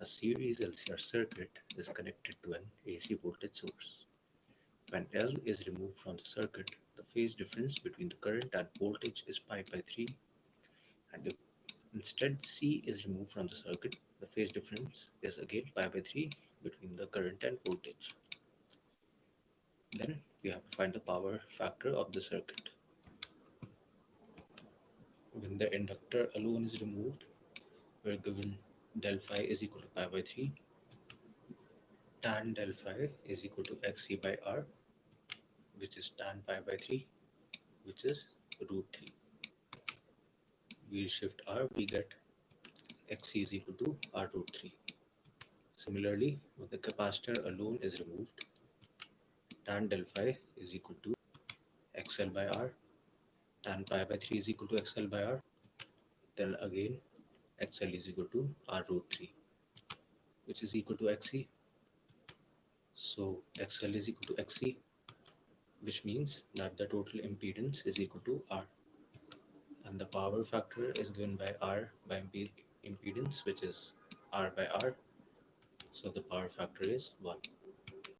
A series LCR circuit is connected to an AC voltage source. When L is removed from the circuit, the phase difference between the current and voltage is pi by 3, and if instead C is removed from the circuit, the phase difference is again pi by 3 between the current and voltage. Then we have to find the power factor of the circuit. When the inductor alone is removed, we're given del phi is equal to pi by 3, tan del phi is equal to xc by r, which is tan pi by 3, which is root 3. We shift r, we get xc is equal to r root 3. Similarly, when the capacitor alone is removed, tan del phi is equal to xl by r, tan pi by 3 is equal to xl by r, then again xl is equal to r root 3, which is equal to xc. So xl is equal to xc, which means that the total impedance is equal to r, and the power factor is given by r by impedance, which is r by r, so the power factor is 1.